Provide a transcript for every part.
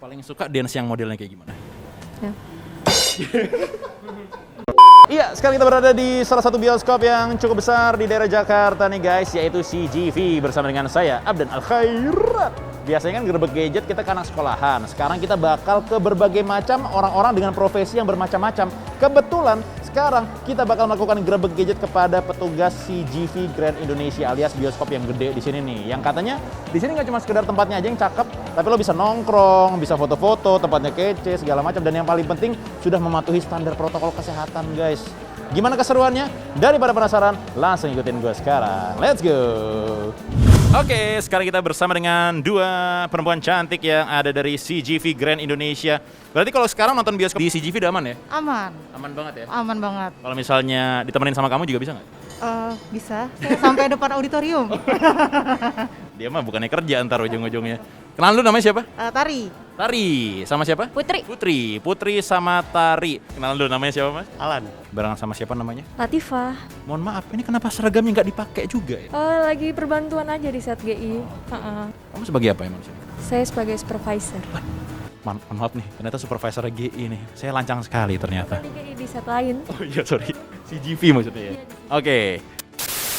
Paling suka dance yang modelnya kayak gimana? Ya. Iya, sekarang kita berada di salah satu bioskop yang cukup besar di daerah Jakarta nih guys, yaitu CGV bersama dengan saya, Abdan Al-Khairat. Biasanya kan gerbek gadget kita ke anak sekolahan. Sekarang kita bakal ke berbagai macam orang-orang dengan profesi yang bermacam-macam. Kebetulan sekarang kita bakal melakukan gerbek gadget kepada petugas CGV Grand Indonesia alias bioskop yang gede di sini nih. Yang katanya di sini nggak cuma sekedar tempatnya aja yang cakep, tapi lo bisa nongkrong, bisa foto-foto, tempatnya kece segala macam. Dan yang paling penting sudah mematuhi standar protokol kesehatan guys. Gimana keseruannya? Daripada penasaran, langsung ikutin gue sekarang. Let's go! Oke, sekarang kita bersama dengan dua perempuan cantik yang ada dari CGV Grand Indonesia. Berarti kalau sekarang nonton bioskop di CGV udah aman ya? Aman. Aman banget ya? Aman banget. Kalau misalnya ditemenin sama kamu juga bisa nggak? Bisa. Saya sampai depan auditorium. Dia mah bukannya kerja ntar ujung-ujungnya. Kenalan lu namanya siapa? Tari. Tari. Sama siapa? Putri. Putri sama Tari. Kenalan lu namanya siapa mas? Alan. Barengan sama siapa namanya? Latifah. Mohon maaf, ini kenapa seragamnya nggak dipakai juga ya? Lagi perbantuan aja di set GI. Kamu sebagai apa emang sih? Saya sebagai supervisor. Mohon maaf nih, ternyata supervisor GI nih. Saya lancang sekali ternyata. Di GI di set lain. Oh iya, sorry. CGV maksudnya ya? Oke.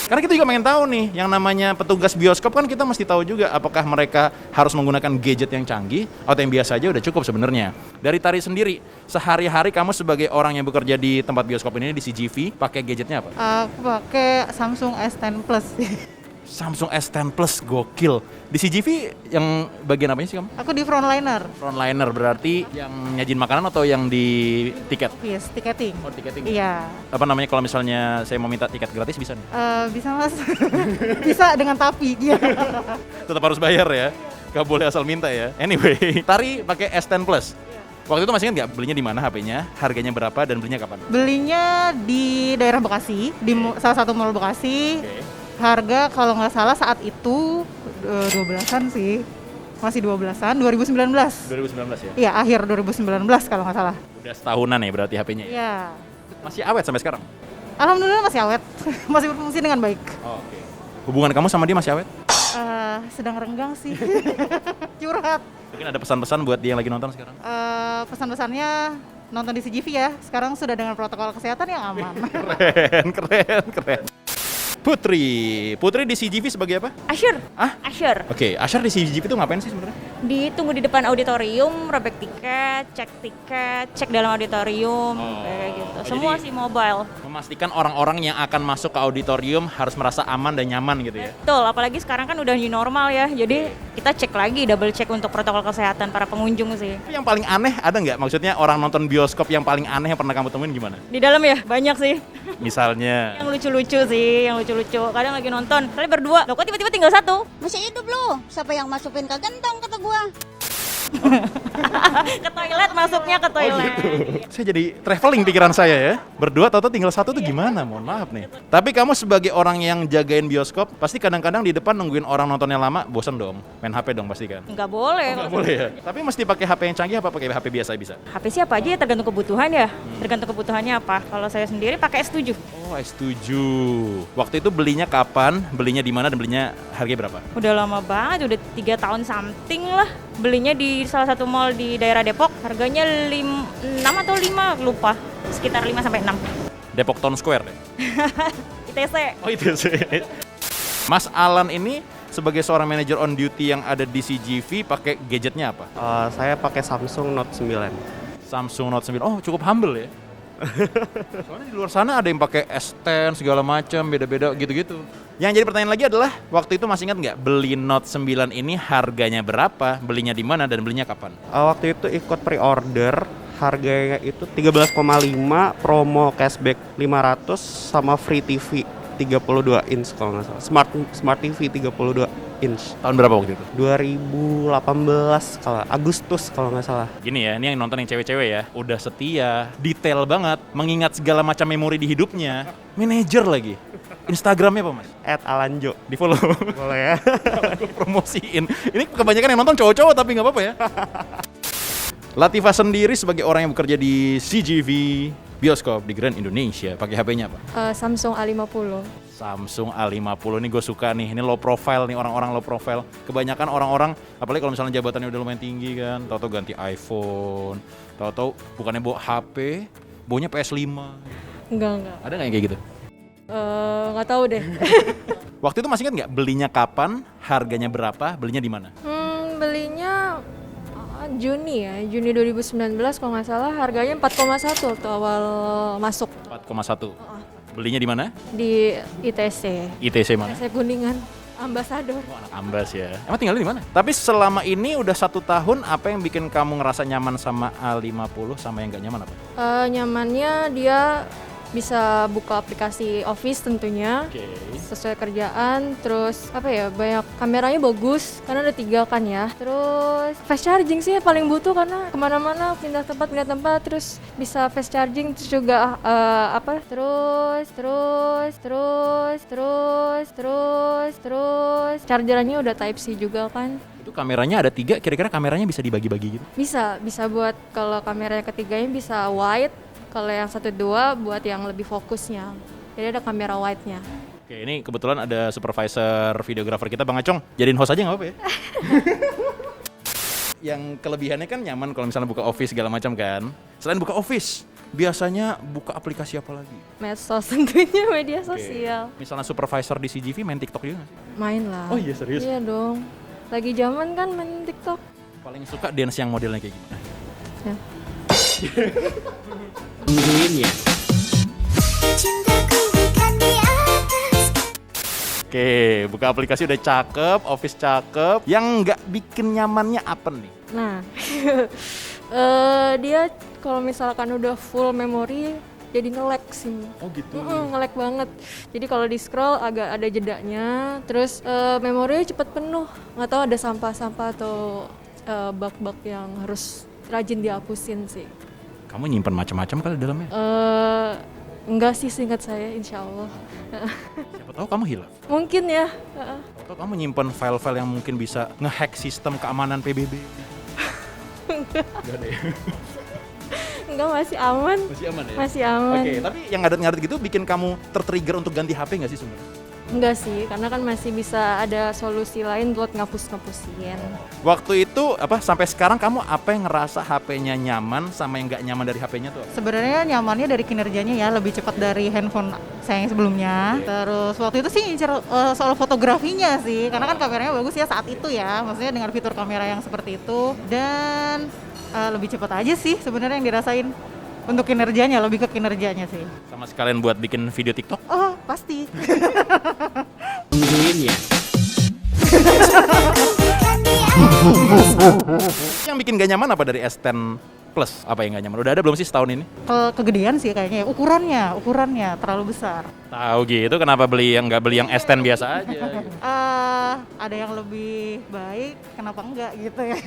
Karena kita juga pengen tahu nih, yang namanya petugas bioskop kan kita mesti tahu juga apakah mereka harus menggunakan gadget yang canggih atau yang biasa aja udah cukup sebenarnya. Dari Tari sendiri, sehari-hari kamu sebagai orang yang bekerja di tempat bioskop ini di CGV, pakai gadgetnya apa? Aku pakai Samsung S10 Plus. Samsung S10 Plus, gokil. Di CGV yang bagian apanya sih kamu? Aku di frontliner. Frontliner berarti yang nyajin makanan atau yang di tiket? Yes, tiketing. Oh, tiketing. Iya. Apa namanya kalau misalnya saya mau minta tiket gratis bisa nih? Bisa mas. Bisa dengan tapi. Iya. Tetap harus bayar ya. Gak boleh asal minta ya. Anyway, Tari pakai S10 Plus. Waktu itu masih ingat nggak belinya di mana HP-nya, harganya berapa dan belinya kapan? Belinya di daerah Bekasi, di salah satu mall Bekasi. Oke. Harga kalau nggak salah saat itu 12-an sih. Masih 12-an, 2019. 2019 ya? Iya, akhir 2019 kalau nggak salah. Udah setahunan ya berarti HP-nya ya? Iya. Masih awet sampai sekarang? Alhamdulillah masih awet. Masih berfungsi dengan baik. Oh, oke. Hubungan kamu sama dia masih awet? Sedang renggang sih. Curhat. Mungkin ada pesan-pesan buat dia yang lagi nonton sekarang? Pesan-pesannya nonton di CGV ya. Sekarang sudah dengan protokol kesehatan yang aman. Keren. Putri di CGV sebagai apa? Usher. Ah? Usher. Oke, Usher di CGV itu ngapain sih sebenarnya? Ditunggu di depan auditorium, robek tiket, cek dalam auditorium, kayak gitu. Semua jadi sih mobile. Memastikan orang-orang yang akan masuk ke auditorium harus merasa aman dan nyaman gitu ya? Betul, apalagi sekarang kan udah new normal ya. Jadi kita cek lagi, double check untuk protokol kesehatan para pengunjung sih. Tapi yang paling aneh ada nggak? Maksudnya orang nonton bioskop yang paling aneh yang pernah kamu temuin gimana? Di dalam ya, banyak sih. Misalnya? Yang lucu-lucu sih, yang lucu-lucu. Kadang lagi nonton, kali berdua, loh kok tiba-tiba tinggal satu? Masih hidup loh. Siapa yang masukin ke gentong kata gua? Ke toilet, masuknya ke toilet. Saya jadi traveling pikiran saya ya. Berdua atau tinggal satu tuh gimana? Mohon maaf nih. Tapi kamu sebagai orang yang jagain bioskop, pasti kadang-kadang di depan nungguin orang nontonnya lama, bosen dong. Main HP dong pasti kan? Nggak boleh. Nggak boleh ya? Tapi mesti pakai HP yang canggih apa pakai HP biasa bisa? HP siapa aja ya tergantung kebutuhan ya. Tergantung kebutuhannya apa. Kalau saya sendiri pakai S7. Oh, S7. Waktu itu belinya kapan? Belinya di mana dan belinya harganya berapa? Udah lama banget, udah 3 tahun something lah. Belinya di salah satu mall di daerah Depok. Harganya 6 atau 5, lupa. Sekitar 5 sampai 6. Depok Town Square deh. ITC. Oh, itu sih. Mas Alan ini sebagai seorang manajer on duty yang ada di CGV pakai gadgetnya apa? Saya pakai Samsung Note 9. Samsung Note 9. Oh, cukup humble ya. Soalnya di luar sana ada yang pakai S10 segala macam, beda-beda gitu-gitu. Yang jadi pertanyaan lagi adalah waktu itu masih ingat nggak beli Note 9 ini harganya berapa, belinya di mana dan belinya kapan? Waktu itu ikut pre-order, harganya itu 13,5, promo cashback 500 sama free TV 32 inch kalau nggak salah. Smart TV 32 inch. Tahun berapa waktu itu? 2018 kalau Agustus kalau nggak salah. Gini ya, ini yang nonton yang cewek-cewek ya, udah setia, detail banget, mengingat segala macam memori di hidupnya. Manajer lagi. Instagramnya apa mas? @alanjo. Di follow. Boleh ya? Aku promosiin. Ini kebanyakan yang nonton cowok-cowok tapi nggak apa-apa ya. Latifah sendiri sebagai orang yang bekerja di CGV, bioskop di Grand Indonesia. Pakai HP-nya apa? Samsung A50. Samsung A50 nih gue suka nih. Ini low profile nih, orang-orang low profile. Kebanyakan orang-orang, apalagi kalau misalnya jabatannya udah lumayan tinggi kan, tahu-tahu ganti iPhone, tahu-tahu bukannya bawa HP, bawanya PS5. Enggak. Ada nggak yang kayak gitu? Nggak tahu deh. Waktu itu masih ingat nggak belinya kapan, harganya berapa, belinya di mana? Belinya Juni 2019 kalau nggak salah, harganya 4,1 waktu awal masuk 4,1. Belinya di mana? di ITC. ITC mana? ITC Kuningan, Ambasador. Oh, anak Ambas ya. Emang tinggalnya di mana? Tapi selama ini udah 1 tahun, apa yang bikin kamu ngerasa nyaman sama A50 sama yang nggak nyaman apa? Nyamannya dia bisa buka aplikasi Office tentunya. Oke. Sesuai kerjaan, terus apa ya, banyak kameranya bagus karena ada 3 kan ya, terus fast charging sih yang paling butuh karena kemana-mana pindah tempat, terus bisa fast charging, terus juga terus chargerannya udah Type C juga kan. Itu kameranya ada 3, kira-kira kameranya bisa dibagi-bagi gitu? Bisa buat kalau kameranya ketiganya bisa wide, kalau yang 1-2 buat yang lebih fokusnya, jadi ada kamera wide-nya. Oke, ini kebetulan ada supervisor videografer kita, Bang Acong. Jadiin host aja nggak apa-apa ya? Yang kelebihannya kan nyaman kalau misalnya buka Office segala macam kan. Selain buka Office, biasanya buka aplikasi apa lagi? Medsos tentunya, media sosial. Misalnya supervisor di CGV main TikTok juga nggak sih? Main lah. Oh iya, serius? Iya dong. Lagi zaman kan main TikTok. Paling suka dance yang modelnya kayak gimana? Ya. Oke, buka aplikasi udah cakep, Office cakep. Yang nggak bikin nyamannya apa nih? Nah, dia kalau misalkan udah full memori jadi nge-lag sih. Oh gitu. Nge-lag banget. Jadi kalau di scroll agak ada jedanya, terus memorinya cepet penuh. Nggak tahu ada sampah-sampah atau bug-bug yang harus rajin dihapusin sih. Kamu nyimpen macam-macam kali dalamnya? Enggak sih, seingat saya, insya Allah. Siapa tahu kamu hilaf. Mungkin ya. Atau kamu nyimpen file-file yang mungkin bisa ngehack sistem keamanan PBB. Enggak ada ya? Enggak, masih aman. Masih aman ya? Masih aman. Oke, tapi yang ngadet-ngadet gitu bikin kamu tertrigger untuk ganti HP nggak sih sebenarnya? Enggak sih, karena kan masih bisa ada solusi lain buat ngapus-ngapusin. Waktu itu sampai sekarang kamu apa yang ngerasa HP-nya nyaman sama yang nggak nyaman dari HP-nya tuh? Sebenarnya nyamannya dari kinerjanya ya, lebih cepat dari handphone saya yang sebelumnya. Terus waktu itu sih incer soal fotografinya sih, karena kan kameranya bagus ya saat itu ya, maksudnya dengan fitur kamera yang seperti itu. Dan lebih cepat aja sih sebenarnya yang dirasain. Untuk kinerjanya, lebih ke kinerjanya sih. Sama sekalian buat bikin video TikTok? Oh, pasti. Yang bikin gak nyaman apa dari S10 Plus? Apa yang gak nyaman? Udah ada belum sih setahun ini? Kegedean sih kayaknya, ukurannya terlalu besar. Tahu gitu, kenapa nggak beli yang S10 biasa aja? Gitu. Ada yang lebih baik, kenapa enggak gitu ya?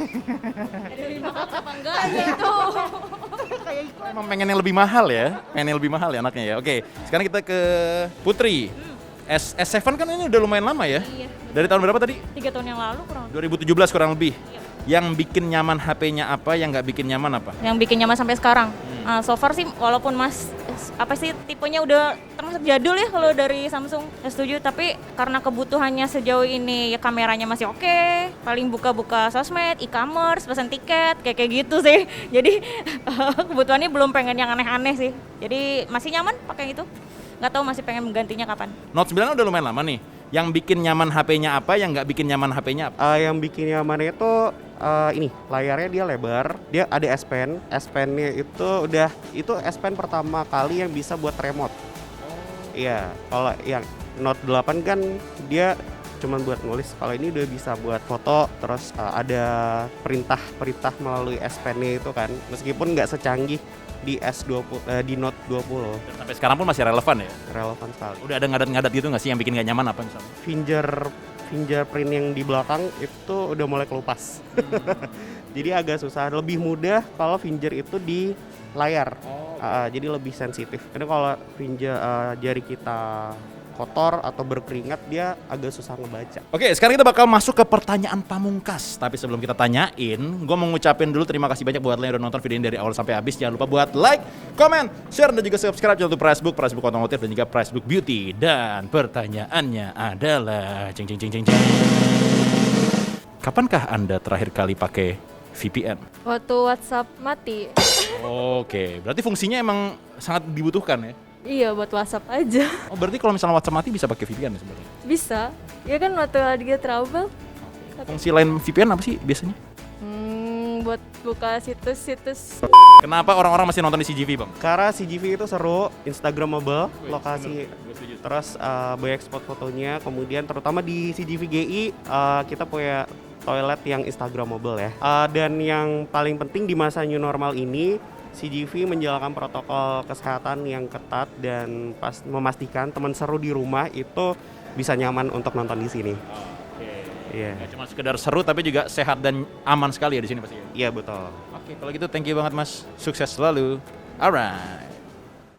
Kenapa enggak gitu? Emang pengen yang lebih mahal ya? Pengen yang lebih mahal ya anaknya ya? Oke, sekarang kita ke Putri. S7 kan ini udah lumayan lama ya? Iya. Dari tahun berapa tadi? 3 tahun yang lalu kurang. 2017 kurang lebih. Yang bikin nyaman HP-nya apa, yang nggak bikin nyaman apa? Yang bikin nyaman sampai sekarang. So far sih walaupun tipenya udah termasuk jadul ya kalau dari Samsung, ya setuju, tapi karena kebutuhannya sejauh ini ya kameranya masih oke, paling buka-buka sosmed, e-commerce, pesan tiket, kayak gitu sih. Jadi kebutuhannya belum pengen yang aneh-aneh sih. Jadi masih nyaman pakai itu. Nggak tahu masih pengen menggantinya kapan. Note 9 udah lumayan lama nih. Yang bikin nyaman HP-nya apa, yang nggak bikin nyaman HP-nya apa? Yang bikin nyaman itu ini layarnya dia lebar, dia ada S Pen. S Pen-nya itu S Pen pertama kali yang bisa buat remote. Iya, kalau yang Note 8 kan dia cuman buat nulis. Kalau ini udah bisa buat foto, terus ada perintah melalui S Pen-nya itu kan. Meskipun nggak secanggih di di Note 20. Dan sampai sekarang pun masih relevan ya? Relevan sekali. Udah ada ngadat-ngadat gitu nggak sih yang bikin nggak nyaman apa misalnya? Fingerprint yang di belakang itu udah mulai kelupas. Jadi agak susah, lebih mudah kalau finger itu di layar. Jadi lebih sensitif. Karena kalau jari kita kotor atau berkeringat dia agak susah ngebaca. Oke, sekarang kita bakal masuk ke pertanyaan pamungkas. Tapi sebelum kita tanyain, gue mau ngucapin dulu terima kasih banyak buat lo yang udah nonton video ini dari awal sampai habis. Jangan lupa buat like, comment, share, dan juga subscribe channel Facebook Otomotif, dan juga Facebook Beauty. Dan pertanyaannya adalah, cing. Kapankah Anda terakhir kali pakai VPN? Waktu WhatsApp mati. Oke, berarti fungsinya emang sangat dibutuhkan ya? Iya, buat WhatsApp aja. Oh, berarti kalau misalnya WhatsApp mati bisa pakai VPN ya sebenarnya? Bisa. Ya kan waktu lagi travel. Fungsi lain VPN apa sih biasanya? Buat buka situs-situs. Kenapa orang-orang masih nonton di CGV, Bang? Karena CGV itu seru, Instagramable, lokasi, terus banyak spot fotonya, kemudian terutama di CGV GI kita punya toilet yang Instagramable ya. Dan yang paling penting di masa new normal ini, CGV menjalankan protokol kesehatan yang ketat dan memastikan teman seru di rumah itu bisa nyaman untuk nonton di sini. Iya. Nggak cuma sekedar seru tapi juga sehat dan aman sekali ya di sini pasti. Iya betul. Oke, kalau gitu thank you banget Mas. Sukses selalu. Alright.